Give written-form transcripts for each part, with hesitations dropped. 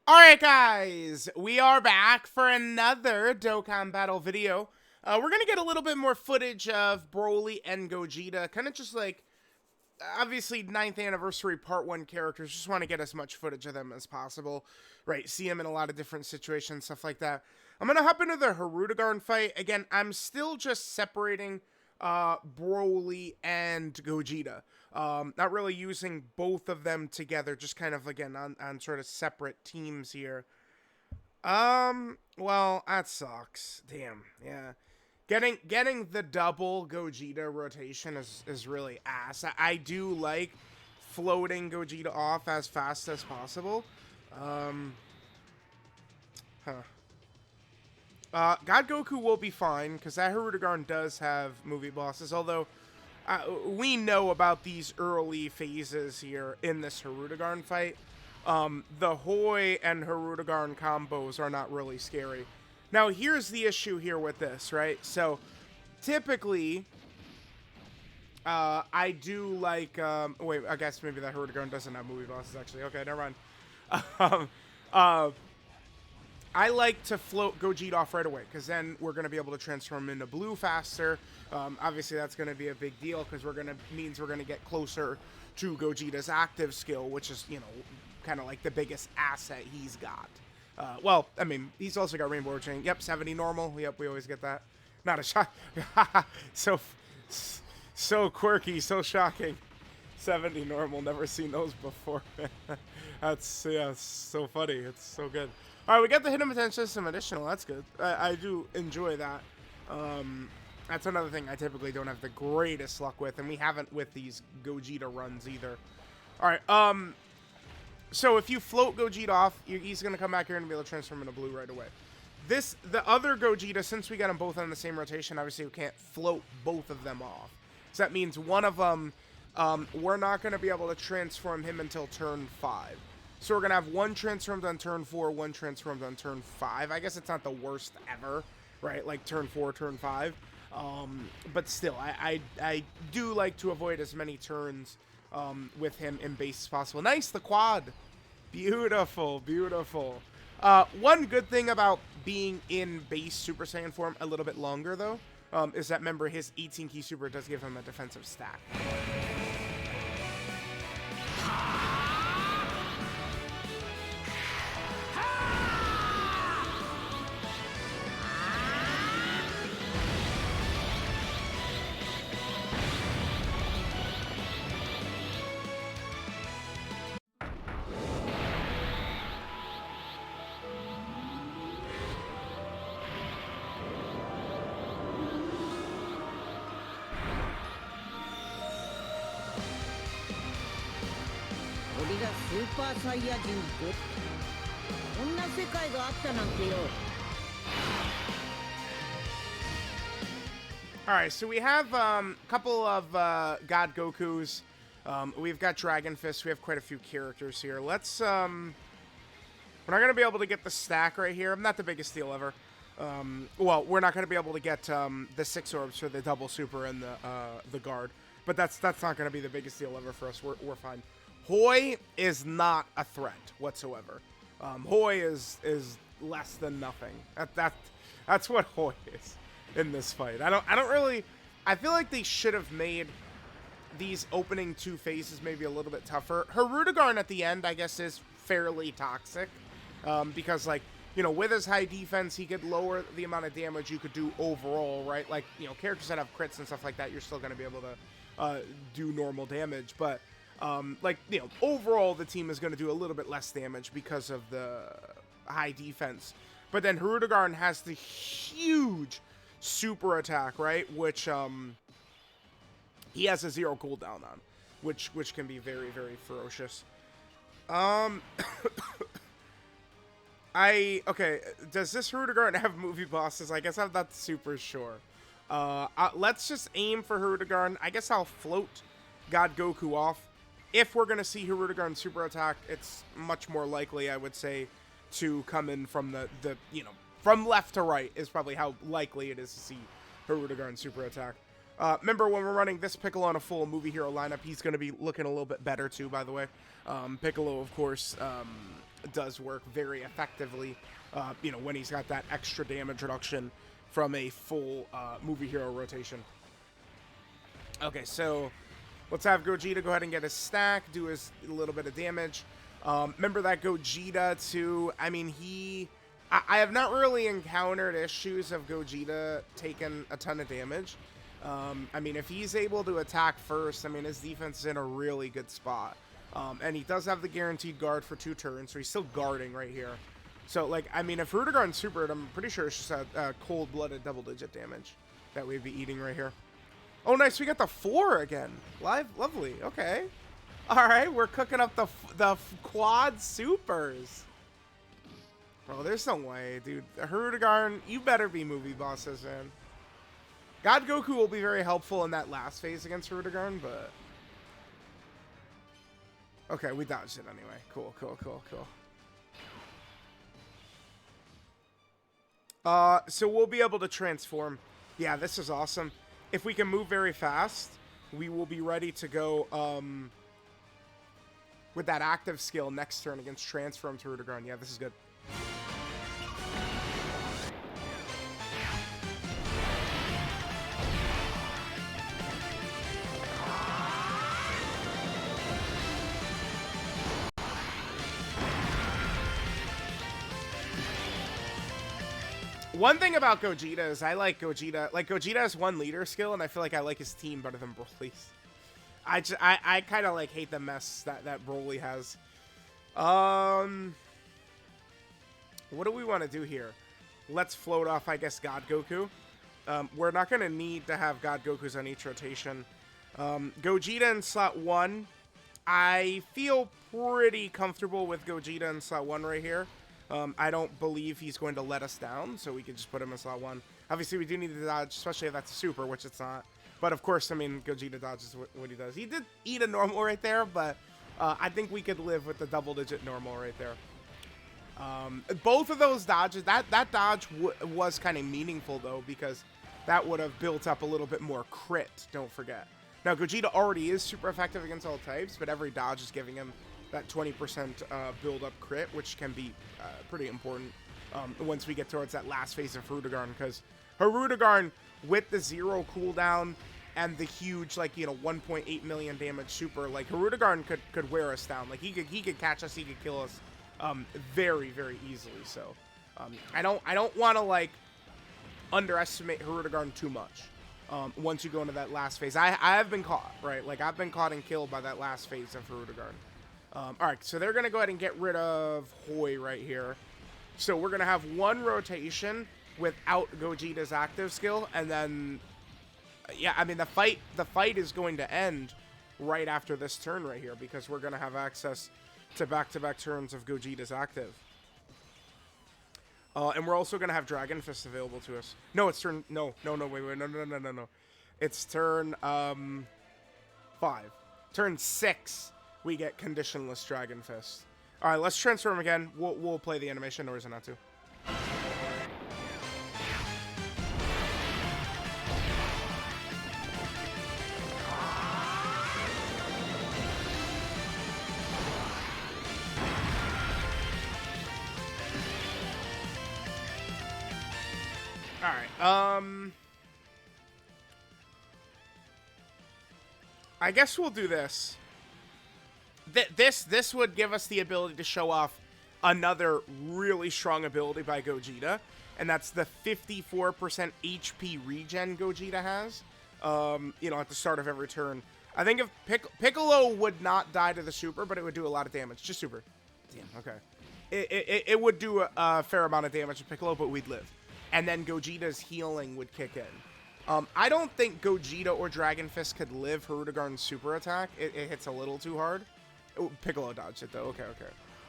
Alright guys, we are back for another Dokkan battle video. We're gonna get a little bit more footage of Broly and Gogeta, kind of just like, obviously 9th anniversary part 1 characters, just want to get as much footage of them as possible, right, see them in a lot of different situations, stuff like that. I'm gonna hop into the Hirudegarn fight. Again, I'm still just separating Broly and Gogeta. Not really using both of them together, just kind of, again, on sort of separate teams here. Well, that sucks. Damn, yeah. Getting the double Gogeta rotation is really ass. I do like floating Gogeta off as fast as possible. God Goku will be fine, because that Hirudegarn does have movie bosses, although we know about these early phases here in this Hirudegarn fight. The Hoi and Hirudegarn combos are not really scary. Now, here's the issue here with this, right? So, typically, I do like, wait, I guess maybe that Hirudegarn doesn't have movie bosses, actually. Okay, never mind. I like to float Gogeta off right away, because then we're going to be able to transform him into blue faster. Obviously, that's going to be a big deal, because means we're going to get closer to Gogeta's active skill, which is, you know, kind of like the biggest asset he's got. Well, I mean, he's also got Rainbow Chain. Yep, 70 normal. Yep, we always get that. Not a shock. So quirky, so shocking. 70 normal. Never seen those before. That's, yeah, it's so funny. It's so good. All right, we got the hidden potential system additional. That's good. I do enjoy that. That's another thing I typically don't have the greatest luck with, and we haven't with these Gogeta runs either. All right, so if you float Gogeta off, he's going to come back here and be able to transform into blue right away. The other Gogeta, since we got them both on the same rotation, obviously we can't float both of them off. So that means one of them, we're not going to be able to transform him until turn 5. So we're going to have one transformed on turn 4, one transformed on turn 5. I guess it's not the worst ever, right? Like turn 4, turn 5. But still, I do like to avoid as many turns with him in base as possible. Nice, the quad. Beautiful, beautiful. One good thing about being in base Super Saiyan form a little bit longer, though, is that, remember, his 18 key super does give him a defensive stack. Alright, so we have a couple of God Gokus. We've got Dragon Fist. We have quite a few characters here. Let's, we're not going to be able to get the stack right here. Not the biggest deal ever. Well, we're not going to be able to get the 6 orbs for the double super and the guard. But that's not going to be the biggest deal ever for us. We're fine. Hoi is not a threat whatsoever. Hoi is less than nothing. That's what Hoi is in this fight. I feel like they should have made these opening 2 phases maybe a little bit tougher. Hirudegarn at the end, I guess, is fairly toxic. Because, like, you know, with his high defense, he could lower the amount of damage you could do overall, right? Like, you know, characters that have crits and stuff like that, you're still going to be able to do normal damage. But, like, you know, overall the team is going to do a little bit less damage because of the high defense. But then Hirudegarn has the huge super attack, right? Which, he has a 0 cooldown on, which can be very, very ferocious. Okay, does this Hirudegarn have movie bosses? I guess I'm not super sure. Let's just aim for Hirudegarn. I guess I'll float God Goku off. If we're going to see Hirudegarn super attack, it's much more likely, I would say, to come in from the you know, from left to right is probably how likely it is to see Hirudegarn super attack. Remember, when we're running this Piccolo on a full movie hero lineup, he's going to be looking a little bit better too, by the way. Piccolo, of course, does work very effectively, you know, when he's got that extra damage reduction from a full movie hero rotation. Okay, so let's have Gogeta go ahead and get his stack, do his little bit of damage. Remember that Gogeta too, I mean, I have not really encountered issues of Gogeta taking a ton of damage. I mean, if he's able to attack first, I mean, his defense is in a really good spot. And he does have the guaranteed guard for 2 turns, so he's still guarding right here. So, like, I mean, if Hirudegarn supered, I'm pretty sure it's just a cold-blooded double-digit damage that we'd be eating right here. Oh, nice. We got the 4 again. Lovely. Okay. All right. We're cooking up the quad supers. Bro, there's no way, dude. Hirudegarn, you better be movie bosses, man. God Goku will be very helpful in that last phase against Hirudegarn, but... Okay, we dodged it anyway. Cool. So we'll be able to transform. Yeah, this is awesome. If we can move very fast, we will be ready to go with that active skill next turn against Transform to Hirudegarn. Yeah, this is good. One thing about Gogeta is I like Gogeta. Like, Gogeta has 1 leader skill, and I feel like I like his team better than Broly's. I kind of, like, hate the mess that Broly has. What do we want to do here? Let's float off, I guess, God Goku. We're not going to need to have God Gokus on each rotation. Gogeta in slot 1. I feel pretty comfortable with Gogeta in slot 1 right here. I don't believe he's going to let us down, so we could just put him in slot 1. Obviously, we do need to dodge, especially if that's a super, which it's not. But, of course, I mean, Gogeta dodges what he does. He did eat a normal right there, but I think we could live with the double-digit normal right there. Both of those dodges, that dodge was kind of meaningful, though, because that would have built up a little bit more crit, don't forget. Now, Gogeta already is super effective against all types, but every dodge is giving him that 20% build-up crit, which can be pretty important once we get towards that last phase of Hirudegarn, because Hirudegarn, with the 0 cooldown and the huge, like, you know, 1.8 million damage super, like, Hirudegarn could wear us down. Like, he could catch us, he could kill us very, very easily. So I don't want to, like, underestimate Hirudegarn too much. Once you go into that last phase, I have been caught, right? Like, I've been caught and killed by that last phase of Hirudegarn. All right, so they're going to go ahead and get rid of Hoi right here. So we're going to have 1 rotation without Gogeta's active skill, and then, yeah, I mean, the fight is going to end right after this turn right here, because we're going to have access to back-to-back turns of Gogeta's active. And we're also going to have Dragon Fist available to us. No, it's turn... No, wait, no. It's turn, 5. Turn 6. We get conditionless Dragon Fist. All right, let's transform again. We'll play the animation. No reason not to. All right. I guess we'll do this. This would give us the ability to show off another really strong ability by Gogeta, and that's the 54% HP regen Gogeta has, you know, at the start of every turn. I think if Piccolo would not die to the super, but it would do a lot of damage. Just super. Damn, okay. It would do a fair amount of damage to Piccolo, but we'd live. And then Gogeta's healing would kick in. I don't think Gogeta or Dragon Fist could live Hirudegarn's super attack. It hits a little too hard. Oh, Piccolo dodged it, though. Okay.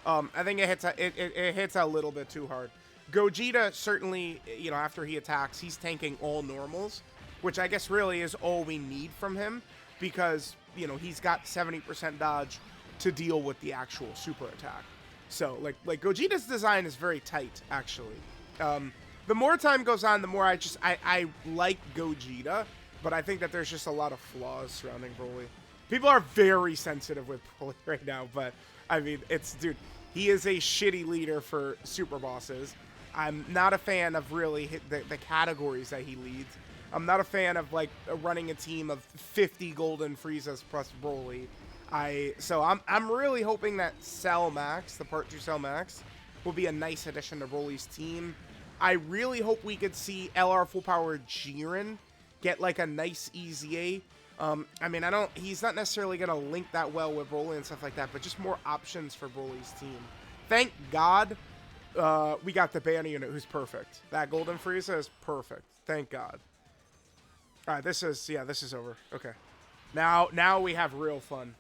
I think it hits a little bit too hard. Gogeta, certainly, you know, after he attacks, he's tanking all normals, which I guess really is all we need from him, because, you know, he's got 70% dodge to deal with the actual super attack. So, like Gogeta's design is very tight, actually. The more time goes on, the more I like Gogeta, but I think that there's just a lot of flaws surrounding Broly. People are very sensitive with Broly right now, but, I mean, dude, He is a shitty leader for super bosses. I'm not a fan of really the categories that he leads. I'm not a fan of like running a team of 50 golden Friezas plus Broly. So I'm really hoping that Cell Max, the Part 2 Cell Max, will be a nice addition to Broly's team. I really hope we could see LR Full Power Jiren get like a nice EZA. I mean, he's not necessarily going to link that well with Broly and stuff like that, but just more options for Broly's team. Thank God we got the banner unit who's perfect. That Golden Frieza is perfect. Thank God. All right, this is over. Okay. Now we have real fun.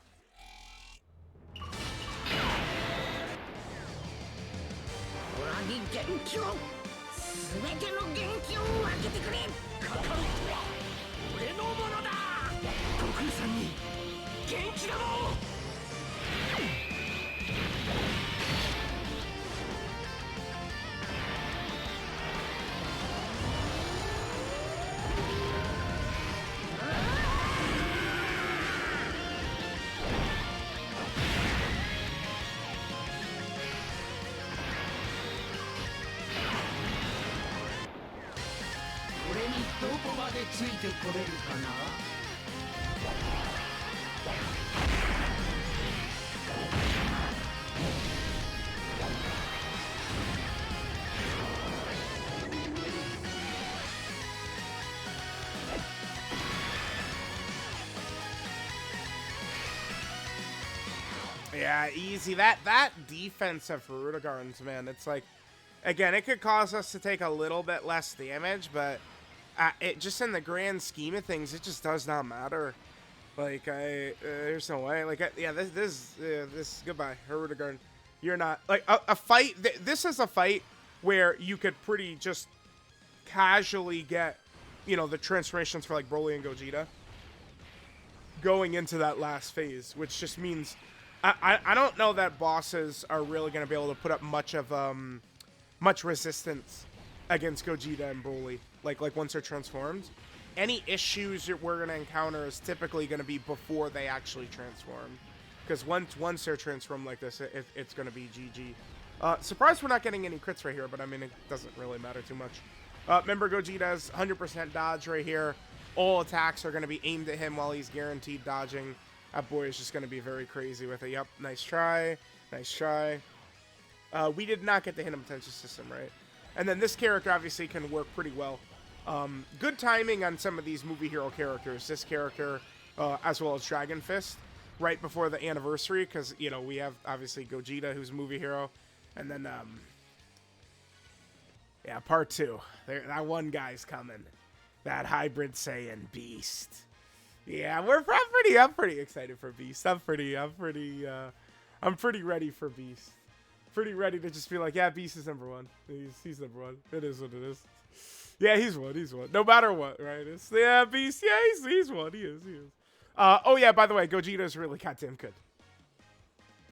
Yeah, easy. That defense of Hirudegarn's, man, it's like, again, it could cause us to take a little bit less damage, but it just in the grand scheme of things, it just does not matter. Like, there's no way. Like, yeah, this goodbye, Hirudegarn. You're not, like, a fight, this is a fight where you could pretty just casually get, you know, the transformations for, like, Broly and Gogeta going into that last phase, which just means, I don't know that bosses are really going to be able to put up much of, much resistance against Gogeta and Broly, like once they're transformed. Any issues we're going to encounter is typically going to be before they actually transform. Because once they're transformed like this, it's going to be GG. Surprised we're not getting any crits right here, but I mean, it doesn't really matter too much. Remember, Gogeta's 100% dodge right here. All attacks are going to be aimed at him while he's guaranteed dodging. That boy is just going to be very crazy with it. Yep, nice try. Nice try. We did not get the hit him potential system, right? And then this character obviously can work pretty well. Good timing on some of these movie hero characters. This character, as well as Dragon Fist, right before the anniversary, because, you know, we have obviously Gogeta, who's a movie hero, and then, yeah, part 2. That one guy's coming. That hybrid Saiyan beast. Yeah, I'm pretty excited for Beast. I'm pretty ready for Beast. Pretty ready to just be like, yeah, Beast is number 1. He's number 1. It is what it is. Yeah, he's one. No matter what, right? Yeah, Beast. Yeah, he's one. He is. Oh yeah, by the way, Gogeta is really goddamn good.